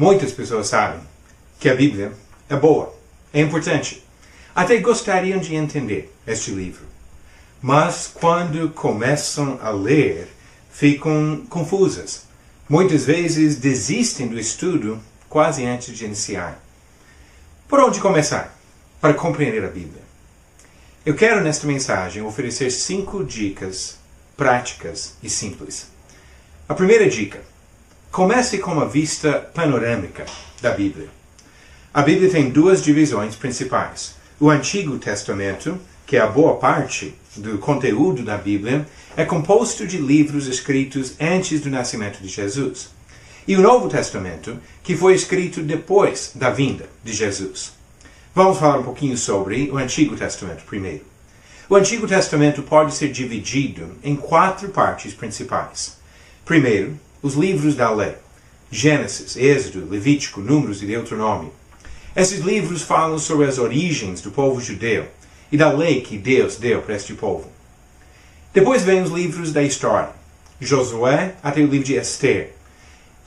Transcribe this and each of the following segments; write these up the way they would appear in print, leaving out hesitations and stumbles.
Muitas pessoas sabem que a Bíblia é boa, é importante. Até gostariam de entender este livro. Mas quando começam a ler, ficam confusas. Muitas vezes desistem do estudo quase antes de iniciar. Por onde começar para compreender a Bíblia? Eu quero nesta mensagem oferecer 5 dicas práticas e simples. A primeira dica: comece com uma vista panorâmica da Bíblia. A Bíblia tem 2 divisões principais. O Antigo Testamento, que é a boa parte do conteúdo da Bíblia, é composto de livros escritos antes do nascimento de Jesus. E o Novo Testamento, que foi escrito depois da vinda de Jesus. Vamos falar um pouquinho sobre o Antigo Testamento primeiro. O Antigo Testamento pode ser dividido em 4 partes principais. Primeiro, os livros da lei: Gênesis, Êxodo, Levítico, Números e Deuteronômio. Esses livros falam sobre as origens do povo judeu e da lei que Deus deu para este povo. Depois vem os livros da história, Josué até o livro de Esther.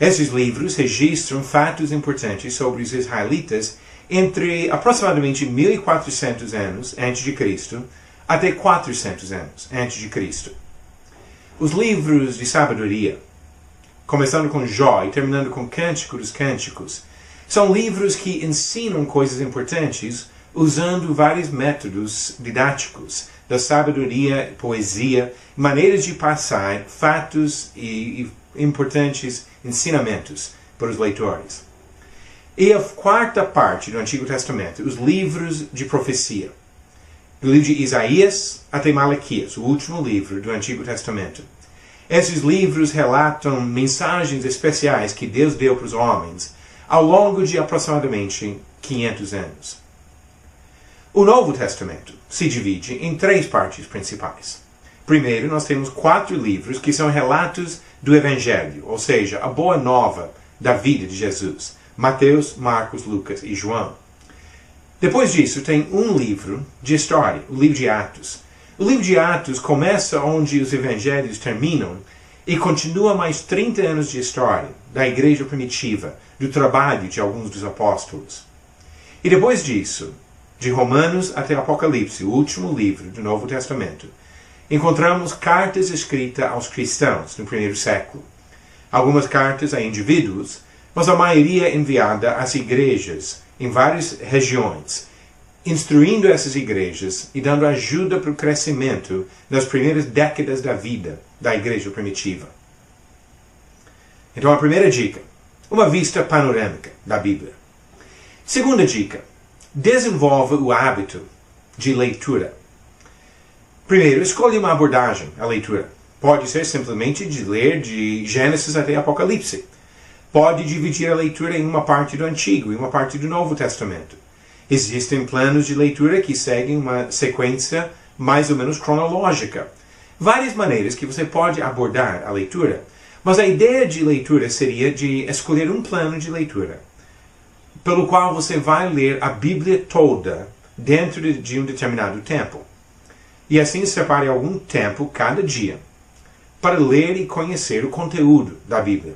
Esses livros registram fatos importantes sobre os israelitas entre aproximadamente 1400 anos antes de Cristo até 400 anos antes de Cristo. Os livros de sabedoria, começando com Jó e terminando com Cântico dos Cânticos, são livros que ensinam coisas importantes usando vários métodos didáticos da sabedoria, poesia, maneiras de passar fatos e importantes ensinamentos para os leitores. E a 4ª parte do Antigo Testamento, os livros de profecia. Do livro de Isaías até Malaquias, o último livro do Antigo Testamento. Esses livros relatam mensagens especiais que Deus deu para os homens ao longo de aproximadamente 500 anos. O Novo Testamento se divide em 3 partes principais. Primeiro, nós temos 4 livros que são relatos do Evangelho, ou seja, a boa nova da vida de Jesus: Mateus, Marcos, Lucas e João. Depois disso, tem um livro de história, o livro de Atos. O livro de Atos começa onde os evangelhos terminam e continua mais 30 anos de história da igreja primitiva, do trabalho de alguns dos apóstolos. E depois disso, de Romanos até Apocalipse, o último livro do Novo Testamento, encontramos cartas escritas aos cristãos no primeiro século. Algumas cartas a indivíduos, mas a maioria enviada às igrejas em várias regiões, instruindo essas igrejas e dando ajuda para o crescimento nas primeiras décadas da vida da igreja primitiva. Então, a primeira dica: uma vista panorâmica da Bíblia. Segunda dica: desenvolva o hábito de leitura. Primeiro, escolha uma abordagem à leitura. Pode ser simplesmente de ler de Gênesis até Apocalipse. Pode dividir a leitura em uma parte do Antigo e uma parte do Novo Testamento. Existem planos de leitura que seguem uma sequência mais ou menos cronológica. Várias maneiras que você pode abordar a leitura, mas a ideia de leitura seria de escolher um plano de leitura, pelo qual você vai ler a Bíblia toda dentro de um determinado tempo. E assim separe algum tempo cada dia para ler e conhecer o conteúdo da Bíblia.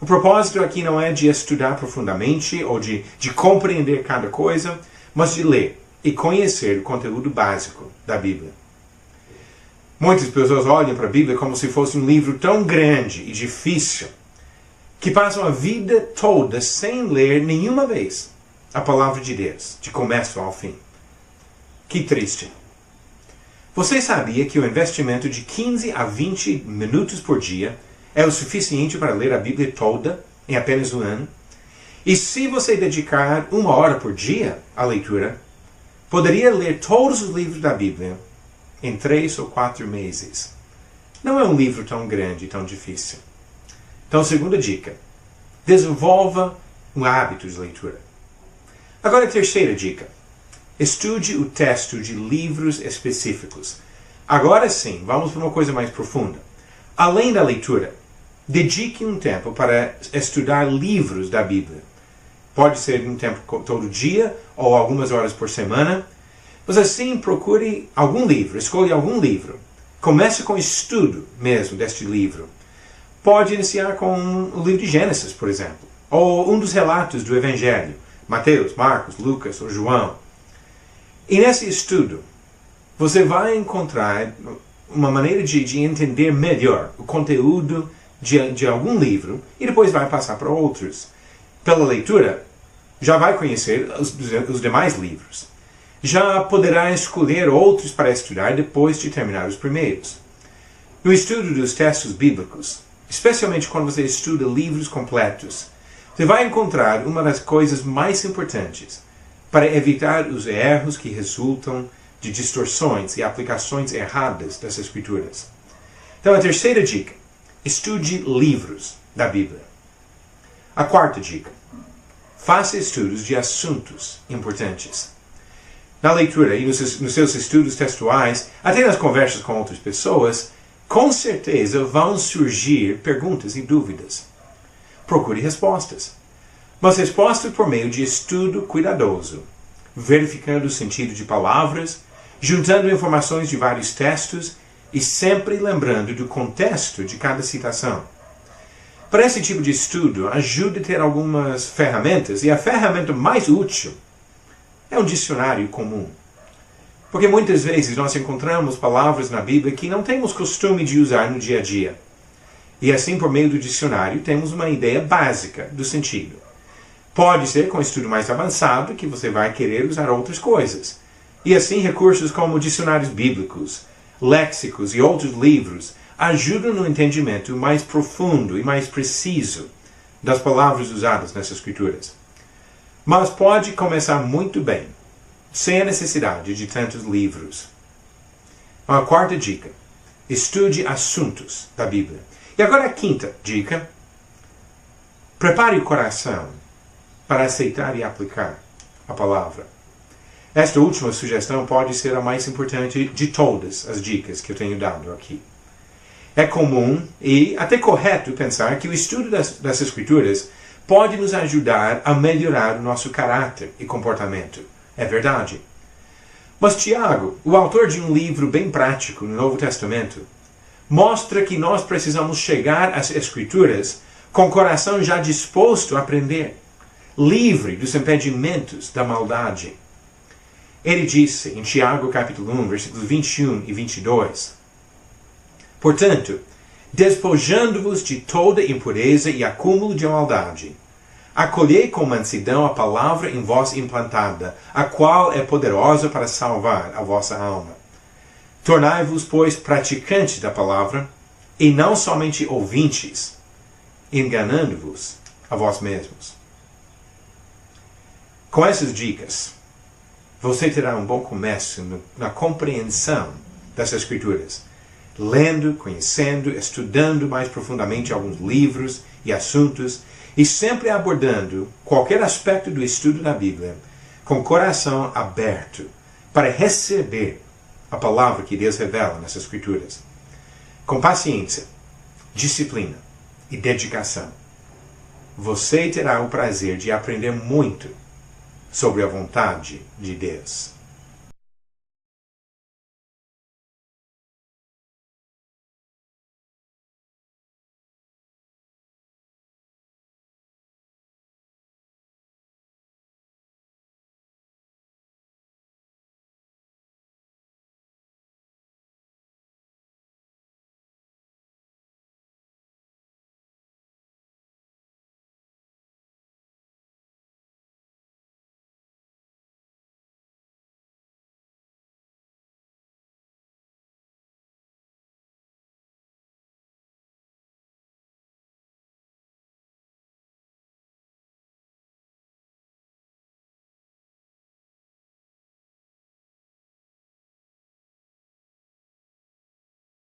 O propósito aqui não é de estudar profundamente ou de compreender cada coisa, mas de ler e conhecer o conteúdo básico da Bíblia. Muitas pessoas olham para a Bíblia como se fosse um livro tão grande e difícil que passam a vida toda sem ler nenhuma vez a palavra de Deus, de começo ao fim. Que triste. Você sabia que o investimento de 15 a 20 minutos por dia é o suficiente para ler a Bíblia toda em apenas um ano? E se você dedicar 1 hora por dia à leitura, poderia ler todos os livros da Bíblia em 3 ou 4 meses. Não é um livro tão grande e tão difícil. Então, segunda dica: desenvolva um hábito de leitura. Agora, a terceira dica: estude o texto de livros específicos. Agora sim, vamos para uma coisa mais profunda. Além da leitura, dedique um tempo para estudar livros da Bíblia. Pode ser um tempo todo dia ou algumas horas por semana. Mas assim, procure algum livro, escolha algum livro. Comece com o estudo mesmo deste livro. Pode iniciar com o livro de Gênesis, por exemplo. ou um dos relatos do Evangelho, Mateus, Marcos, Lucas ou João. E nesse estudo, você vai encontrar uma maneira de entender melhor o conteúdo de algum livro e depois vai passar para outros. Pela leitura, já vai conhecer os demais livros. Já poderá escolher outros para estudar depois de terminar os primeiros. No estudo dos textos bíblicos, especialmente quando você estuda livros completos, você vai encontrar uma das coisas mais importantes para evitar os erros que resultam de distorções e aplicações erradas das Escrituras. Então, a terceira dica: estude livros da Bíblia. A quarta dica: faça estudos de assuntos importantes. Na leitura e nos seus estudos textuais, até nas conversas com outras pessoas, com certeza vão surgir perguntas e dúvidas. Procure respostas. Mas respostas por meio de estudo cuidadoso, verificando o sentido de palavras, juntando informações de vários textos e sempre lembrando do contexto de cada citação. Para esse tipo de estudo, ajude a ter algumas ferramentas, e a ferramenta mais útil é um dicionário comum. Porque muitas vezes nós encontramos palavras na Bíblia que não temos costume de usar no dia a dia. E assim, por meio do dicionário, temos uma ideia básica do sentido. Pode ser com estudo mais avançado que você vai querer usar outras coisas. E assim, recursos como dicionários bíblicos, léxicos e outros livros ajudam no entendimento mais profundo e mais preciso das palavras usadas nessas escrituras. Mas pode começar muito bem, sem a necessidade de tantos livros. A quarta dica: estude assuntos da Bíblia. E agora a quinta dica: prepare o coração para aceitar e aplicar a palavra. Esta última sugestão pode ser a mais importante de todas as dicas que eu tenho dado aqui. É comum e até correto pensar que o estudo das Escrituras pode nos ajudar a melhorar o nosso caráter e comportamento. É verdade. Mas Tiago, o autor de um livro bem prático no Novo Testamento, mostra que nós precisamos chegar às Escrituras com o coração já disposto a aprender, livre dos impedimentos da maldade. Ele disse em Tiago capítulo 1, versículos 21 e 22, portanto, despojando-vos de toda impureza e acúmulo de maldade, acolhei com mansidão a palavra em vós implantada, a qual é poderosa para salvar a vossa alma. Tornai-vos, pois, praticantes da palavra, e não somente ouvintes, enganando-vos a vós mesmos. Com essas dicas, você terá um bom começo na compreensão das Escrituras, lendo, conhecendo, estudando mais profundamente alguns livros e assuntos, e sempre abordando qualquer aspecto do estudo da Bíblia com o coração aberto para receber a palavra que Deus revela nas Escrituras. Com paciência, disciplina e dedicação, você terá o prazer de aprender muito sobre a vontade de Deus.